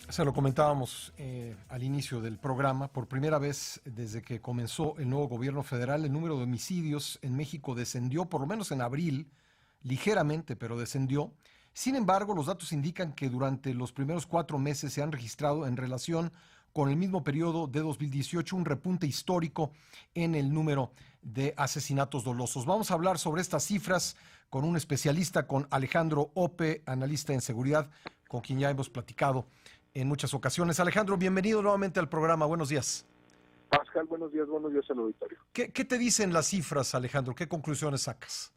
Se lo comentábamos al inicio del programa. Por primera vez desde que comenzó el nuevo gobierno federal, el número de homicidios en México descendió, por lo menos en abril, ligeramente, pero descendió. Sin embargo, los datos indican que durante los primeros 4 meses se han registrado en relación con el mismo periodo de 2018 un repunte histórico en el número de asesinatos dolosos. Vamos a hablar sobre estas cifras con un especialista, con Alejandro Ope, analista en seguridad, con quien ya hemos platicado en muchas ocasiones. Alejandro, bienvenido nuevamente al programa. Buenos días. Pascal, buenos días al auditorio. ¿Qué te dicen las cifras, Alejandro? ¿Qué conclusiones sacas?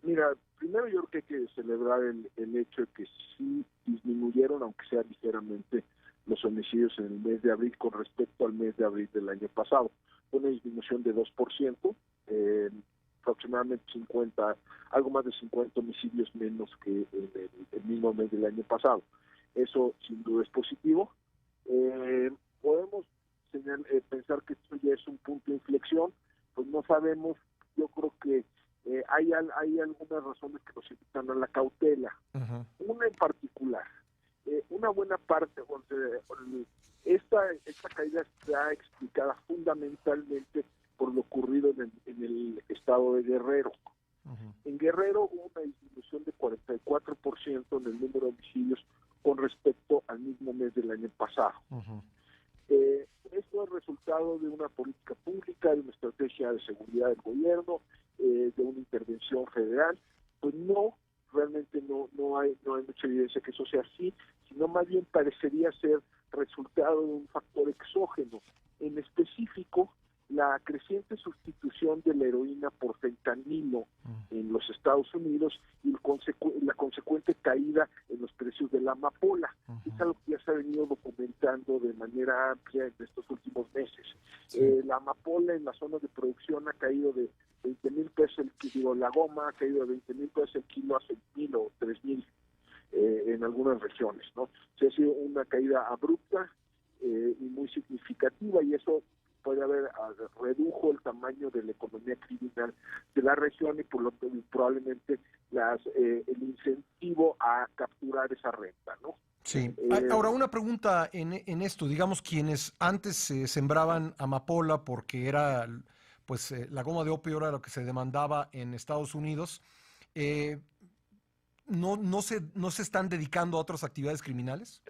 Mira, primero yo creo que hay que celebrar el hecho de que sí disminuyeron, aunque sea ligeramente, los homicidios en el mes de abril con respecto al mes de abril del año pasado. Fue una disminución de 2%, aproximadamente 50, algo más de 50 homicidios menos que en el mismo mes del año pasado. Eso sin duda es positivo. Podemos pensar que esto ya es un punto de inflexión, pues no sabemos. Yo creo que hay algunas razones que nos invitan a la cautela. Una en particular, una buena parte, esta caída está explicada fundamentalmente por lo ocurrido en el estado de Guerrero. En Guerrero hubo una disminución de 44% en el número de homicidios con respecto al mismo mes del año pasado. Esto es resultado de una política pública, de una estrategia de seguridad del gobierno, de una intervención federal. Pues no, realmente no hay mucha evidencia que eso sea así, sino más bien parecería ser resultado de un factor exógeno. En específico, la creciente sustitución de la heroína por fentanilo en los Estados Unidos y la consecuente caída en los precios de la amapola. Es algo que ya se ha venido documentando de manera amplia en estos últimos meses. La amapola en las zonas de producción ha caído de 20,000 pesos el kilo, la goma ha caído de 20,000 pesos el kilo a 6,000 o 3,000 en algunas regiones, ¿no? Se ha sido una caída abrupta y muy significativa, y eso puede haber redujo el tamaño de la economía criminal de la región y por lo tanto probablemente el incentivo a capturar esa renta, ¿no? Sí. Ahora, una pregunta en esto. Digamos, quienes antes sembraban amapola porque era, pues, la goma de opio era lo que se demandaba en Estados Unidos, ¿no se están dedicando a otras actividades criminales?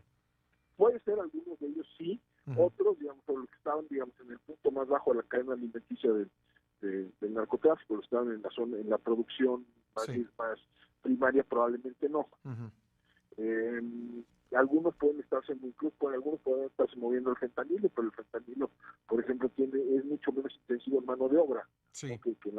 Puede ser, algunos de ellos sí, otros, digamos, por los que estaban, digamos, en el punto más bajo de la cadena alimenticia del narcotráfico, estaban en la zona, en la producción más primaria, probablemente no. Algunos pueden estarse algunos pueden estarse moviendo el fentanilo, pero el fentanilo, por ejemplo, es mucho menos intensivo en mano de obra, ¿no? que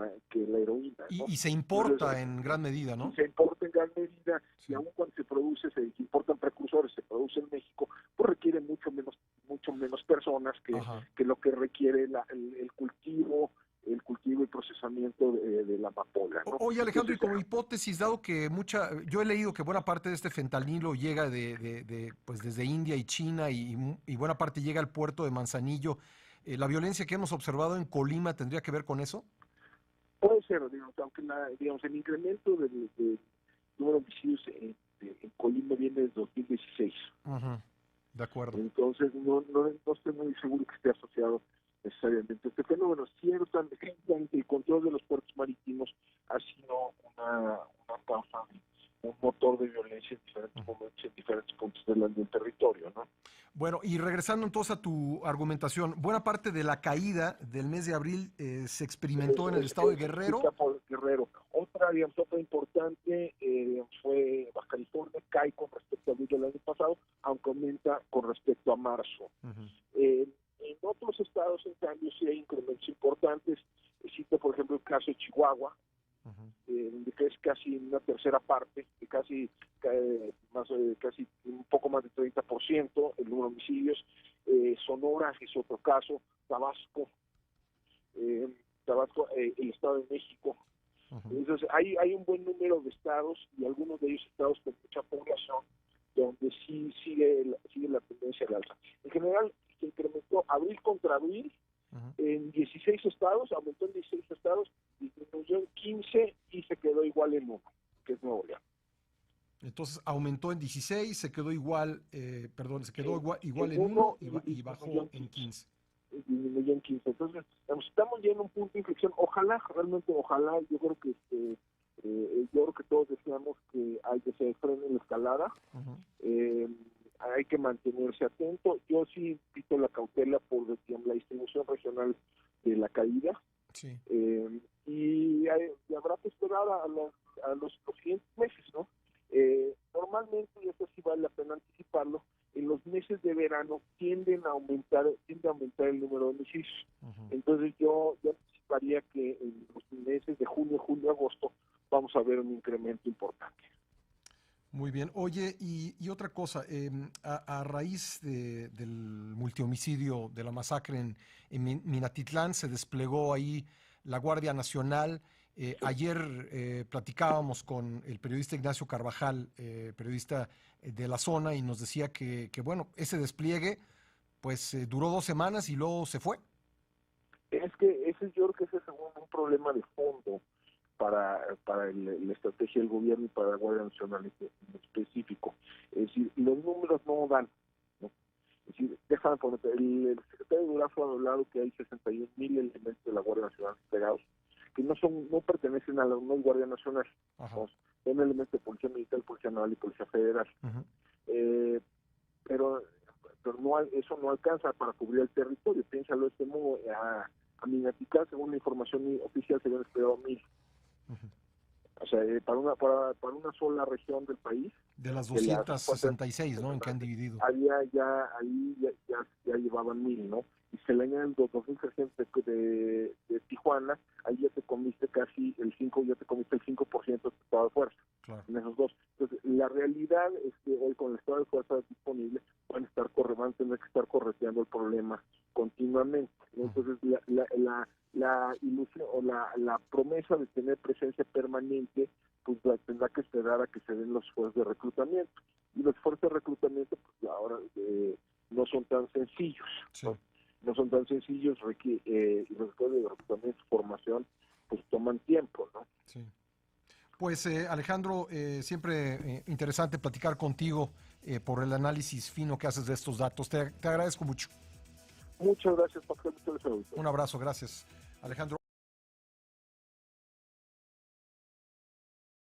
la heroína, ¿no? Y se importa en gran medida, ¿no? Se importa en gran medida, y aún cuando se produce, se importan precursores, se produce en México, pues requiere mucho menos personas que lo que requiere el cultivo y procesamiento de la amapola, ¿no? Oye, Alejandro, y como hipótesis, dado que yo he leído que buena parte de este fentanilo llega pues desde India y China y buena parte llega al puerto de Manzanillo, ¿la violencia que hemos observado en Colima tendría que ver con eso? Puede ser, digamos, aunque el incremento del número de homicidios en Colima viene desde 2016. De acuerdo. Entonces, no estoy muy seguro que esté asociado necesariamente a este fenómeno. Ciertamente, el control de los puertos marítimos ha sido una causa, un motor de violencia en diferentes momentos, en diferentes puntos del territorio, ¿no? Bueno, y regresando entonces a tu argumentación, buena parte de la caída del mes de abril se experimentó en el estado de Guerrero. Otra importante fue Baja California, cae con respecto a abril del año pasado, aunque aumenta con respecto a marzo. En otros estados, en cambio, sí hay incrementos importantes. Cito, por ejemplo, el caso de Chihuahua, donde es casi una tercera parte, casi un poco más del 30% el número de homicidios. Sonora es otro caso, Tabasco, el Estado de México. Entonces hay un buen número de estados, y algunos de ellos estados con mucha población, donde sí sigue la tendencia al alza. En general, se incrementó abril contra abril en 16 estados, aumentó en 16 estados, disminuyó en 15 y se quedó igual en uno, que es Nuevo León. Entonces aumentó en 16, se quedó igual, se quedó igual en en 1 1 y bajó en 15. Disminuyó en 15. Entonces, estamos ya en un punto de inflexión. Ojalá, realmente ojalá, yo creo que todos deseamos que se frene la escalada. Hay que mantenerse atento. Yo sí invito la cautela por la distribución regional de la caída. Sí. Y habrá que esperar a los siguientes meses, ¿no? Normalmente, y eso sí vale la pena anticiparlo, en los meses de verano tiende a aumentar el número de homicidios. Entonces yo anticiparía que en los meses de junio, julio, agosto vamos a ver un incremento importante. Muy bien. Oye, y otra cosa, a raíz del multihomicidio, de la masacre en Minatitlán, se desplegó ahí la Guardia Nacional. Ayer platicábamos con el periodista Ignacio Carvajal, periodista de la zona, y nos decía que bueno, ese despliegue pues duró 2 semanas y luego se fue. Es que yo creo que ese es un problema de fondo para la estrategia del gobierno y para la Guardia Nacional en específico. Es decir, los números no dan, ¿no? Es decir, déjame poner, el secretario Durazo ha hablado que hay 61,000 elementos de la Guardia Nacional desplegados, que no pertenecen a la Guardia Nacional, ¿no? Son elementos de Policía Militar, Policía Naval y Policía Federal. Pero eso no alcanza para cubrir el territorio. Piénsalo de este modo, a Minatitlán, según la información oficial, se habían desplegado 1,000. O sea, para una sola región del país. De las 266, ¿no? En que han dividido. Ahí ya llevaban 1,000, ¿no? Y se le añaden los 2,300 de Tijuana, ahí ya te comiste casi el 5% de estado de fuerza. Claro. En esos dos. Entonces, la realidad es que hoy con el estado de fuerza disponible van a tener que estar correteando el problema continuamente, ¿no? Entonces, la ilusión o la promesa de tener presencia permanente, pues tendrá que esperar a que se den los esfuerzos de reclutamiento. Y los esfuerzos de reclutamiento, pues ahora no son tan sencillos. Sí. No son tan sencillos, y los esfuerzos de reclutamiento y formación, pues toman tiempo, ¿no? Sí. Pues Alejandro, siempre interesante platicar contigo por el análisis fino que haces de estos datos. Te agradezco mucho. Muchas gracias, Pascal. Un abrazo, gracias. Alejandro.